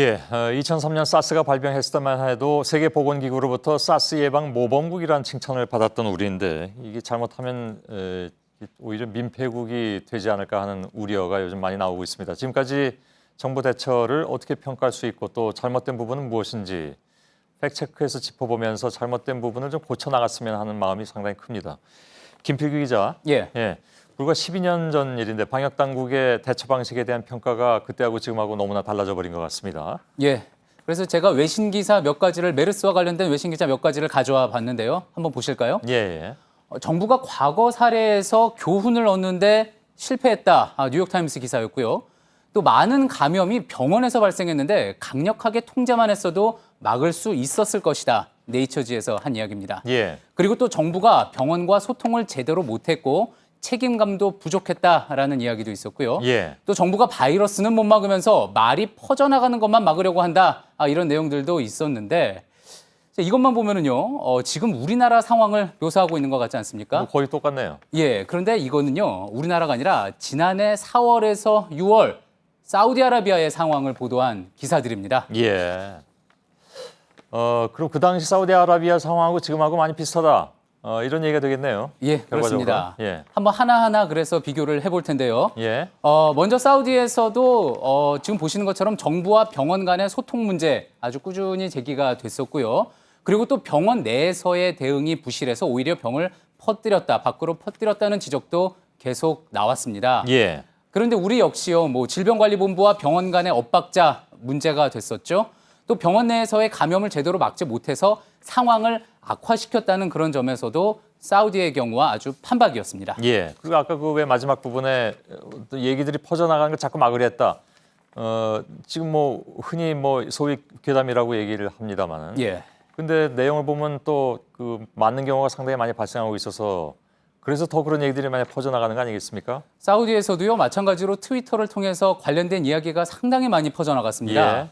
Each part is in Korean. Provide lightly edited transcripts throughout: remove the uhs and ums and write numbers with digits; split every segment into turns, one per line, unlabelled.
예, 2003년 사스가 발병했을 때만 해도 세계보건기구로부터 사스 예방 모범국이라는 칭찬을 받았던 우리인데 이게 잘못하면 오히려 민폐국이 되지 않을까 하는 우려가 요즘 많이 나오고 있습니다. 지금까지 정부 대처를 어떻게 평가할 수 있고 또 잘못된 부분은 무엇인지 팩트체크해서 짚어보면서 잘못된 부분을 좀 고쳐나갔으면 하는 마음이 상당히 큽니다. 김필규 기자.
예.
불과 12년 전 일인데 방역 당국의 대처 방식에 대한 평가가 그때하고 지금하고 너무나 달라져 버린 것 같습니다.
예. 그래서 제가 외신 기사 몇 가지를 메르스와 관련된 외신 기사 몇 가지를 가져와 봤는데요. 한번 보실까요?
예.
정부가 과거 사례에서 교훈을 얻는데 실패했다. 뉴욕타임스 기사였고요. 또 많은 감염이 병원에서 발생했는데 강력하게 통제만 했어도 막을 수 있었을 것이다. 네이처지에서 한 이야기입니다.
예.
그리고 또 정부가 병원과 소통을 제대로 못했고 책임감도 부족했다라는 이야기도 있었고요.
예.
또 정부가 바이러스는 못 막으면서 말이 퍼져나가는 것만 막으려고 한다. 이런 내용들도 있었는데 이것만 보면은요. 지금 우리나라 상황을 묘사하고 있는 것 같지 않습니까?
뭐 거의 똑같네요.
예. 그런데 이거는요. 우리나라가 아니라 지난해 4월에서 6월 사우디아라비아의 상황을 보도한 기사들입니다.
예. 그럼 그 당시 사우디아라비아 상황하고 지금하고 많이 비슷하다. 이런 얘기가 되겠네요.
예,
결과적으로.
그렇습니다.
예.
한번 하나하나 그래서 비교를 해볼 텐데요.
예.
먼저 사우디에서도 지금 보시는 것처럼 정부와 병원 간의 소통 문제 아주 꾸준히 제기가 됐었고요. 그리고 또 병원 내에서의 대응이 부실해서 오히려 병을 밖으로 퍼뜨렸다는 지적도 계속 나왔습니다.
예.
그런데 우리 역시요, 질병관리본부와 병원 간의 엇박자 문제가 됐었죠. 또 병원 내에서의 감염을 제대로 막지 못해서 상황을 악화시켰다는 그런 점에서도 사우디의 경우와 아주 판박이었습니다.
예. 그리고 아까 그 왜 마지막 부분에 또 얘기들이 퍼져나가는 걸 자꾸 막으려 했다. 지금 흔히 소위 괴담이라고 얘기를 합니다만은.
예.
근데 내용을 보면 또 그 맞는 경우가 상당히 많이 발생하고 있어서 그래서 더 그런 얘기들이 많이 퍼져나가는 거 아니겠습니까?
사우디에서도요, 마찬가지로 트위터를 통해서 관련된 이야기가 상당히 많이 퍼져나갔습니다.
예.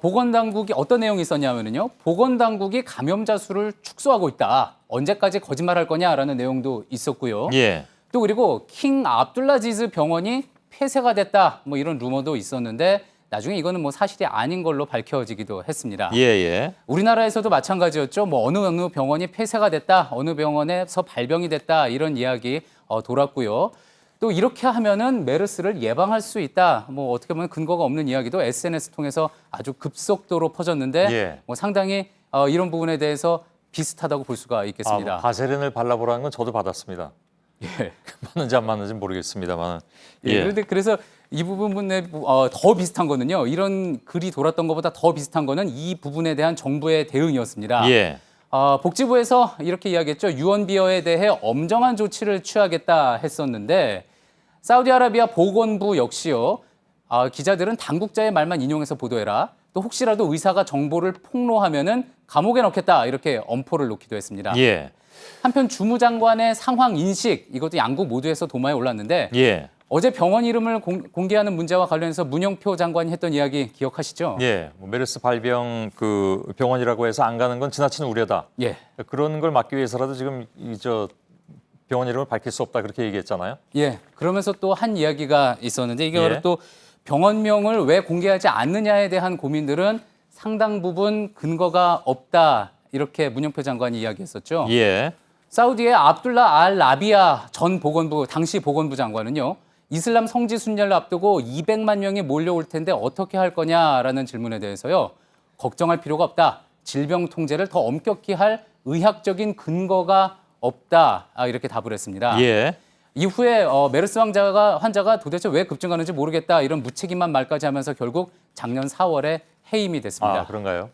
보건당국이 어떤 내용이 있었냐면요. 보건당국이 감염자 수를 축소하고 있다. 언제까지 거짓말할 거냐라는 내용도 있었고요.
예.
또 그리고 킹 압둘라지즈 병원이 폐쇄가 됐다. 이런 루머도 있었는데 나중에 이거는 사실이 아닌 걸로 밝혀지기도 했습니다.
예.
우리나라에서도 마찬가지였죠. 어느 병원이 폐쇄가 됐다. 어느 병원에서 발병이 됐다. 이런 이야기 돌았고요. 또 이렇게 하면은 메르스를 예방할 수 있다. 어떻게 보면 근거가 없는 이야기도 SNS 통해서 아주 급속도로 퍼졌는데
예.
상당히 이런 부분에 대해서 비슷하다고 볼 수가 있겠습니다.
바세린을 발라보라는 건 저도 받았습니다.
예.
맞는지 안 맞는지 모르겠습니다만.
예. 그런데 그래서 이 부분에 더 비슷한 거는요. 이런 글이 돌았던 것보다 더 비슷한 거는 이 부분에 대한 정부의 대응이었습니다.
예.
복지부에서 이렇게 이야기했죠. 유언비어에 대해 엄정한 조치를 취하겠다 했었는데 사우디아라비아 보건부 역시요. 기자들은 당국자의 말만 인용해서 보도해라. 또 혹시라도 의사가 정보를 폭로하면은 감옥에 넣겠다. 이렇게 엄포를 놓기도 했습니다.
예.
한편 주무장관의 상황 인식 이것도 양국 모두에서 도마에 올랐는데
예.
어제 병원 이름을 공개하는 문제와 관련해서 문영표 장관이 했던 이야기 기억하시죠?
예. 메르스 발병 그 병원이라고 해서 안 가는 건 지나치는 우려다.
예.
그런 걸 막기 위해서라도 지금 병원 이름을 밝힐 수 없다 그렇게 얘기했잖아요.
예. 그러면서 또 한 이야기가 있었는데 이게 바로
예.
또 병원명을 왜 공개하지 않느냐에 대한 고민들은 상당 부분 근거가 없다. 이렇게 문영표 장관이 이야기했었죠.
예.
사우디의 압둘라 알 라비아 전 당시 보건부 장관은요. 이슬람 성지 순례를 앞두고 200만 명이 몰려올 텐데 어떻게 할 거냐라는 질문에 대해서요. 걱정할 필요가 없다. 질병 통제를 더 엄격히 할 의학적인 근거가 없다. 이렇게 답을 했습니다.
예.
이후에 메르스 환자가 도대체 왜 급증하는지 모르겠다. 이런 무책임한 말까지 하면서 결국 작년 4월에 해임이 됐습니다.
그런가요?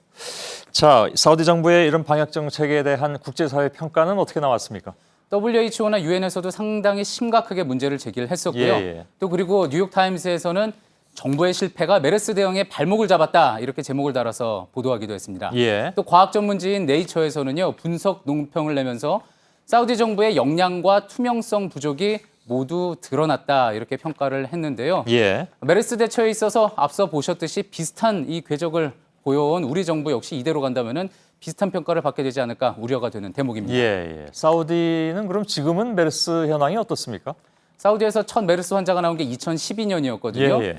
자, 사우디 정부의 이런 방역 정책에 대한 국제사회 평가는 어떻게 나왔습니까?
WHO나 UN에서도 상당히 심각하게 문제를 제기를 했었고요.
예.
또 그리고 뉴욕타임스에서는 정부의 실패가 메르스 대응에 발목을 잡았다. 이렇게 제목을 달아서 보도하기도 했습니다.
예.
또 과학 전문지인 네이처에서는요. 분석 논평을 내면서 사우디 정부의 역량과 투명성 부족이 모두 드러났다. 이렇게 평가를 했는데요.
예.
메르스 대처에 있어서 앞서 보셨듯이 비슷한 이 궤적을 보여온 우리 정부 역시 이대로 간다면은 비슷한 평가를 받게 되지 않을까 우려가 되는 대목입니다.
예. 사우디는 그럼 지금은 메르스 현황이 어떻습니까?
사우디에서 첫 메르스 환자가 나온 게 2012년이었거든요.
예, 예.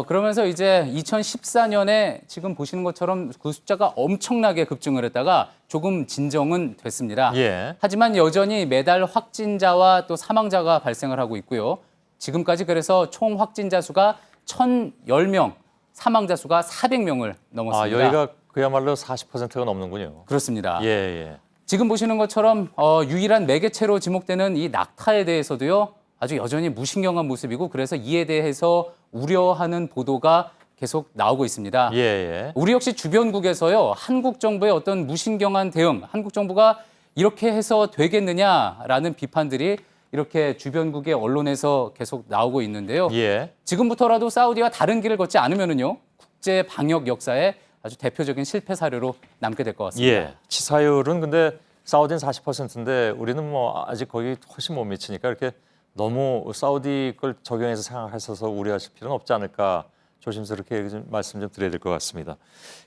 그러면서 이제 2014년에 지금 보시는 것처럼 그 숫자가 엄청나게 급증을 했다가 조금 진정은 됐습니다.
예.
하지만 여전히 매달 확진자와 또 사망자가 발생을 하고 있고요. 지금까지 그래서 총 확진자 수가 1,010명, 사망자 수가 400명을 넘었습니다.
여기가 그야말로 40%가 넘는군요.
그렇습니다.
예, 예.
지금 보시는 것처럼 유일한 매개체로 지목되는 이 낙타에 대해서도요. 아주 여전히 무신경한 모습이고 그래서 이에 대해서 우려하는 보도가 계속 나오고 있습니다.
예, 예.
우리 역시 주변국에서요. 한국 정부의 어떤 무신경한 대응, 한국 정부가 이렇게 해서 되겠느냐라는 비판들이 이렇게 주변국의 언론에서 계속 나오고 있는데요.
예.
지금부터라도 사우디가 다른 길을 걷지 않으면은요. 국제 방역 역사에 아주 대표적인 실패 사례로 남게 될 것 같습니다.
예. 치사율은 근데 사우디는 40%인데 우리는 뭐 아직 거기 훨씬 못 미치니까 이렇게 너무 사우디 걸 적용해서 생각하셔서 우려하실 필요는 없지 않을까 조심스럽게 좀 말씀 좀 드려야 될 것 같습니다.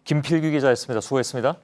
김필규 기자였습니다. 수고했습니다.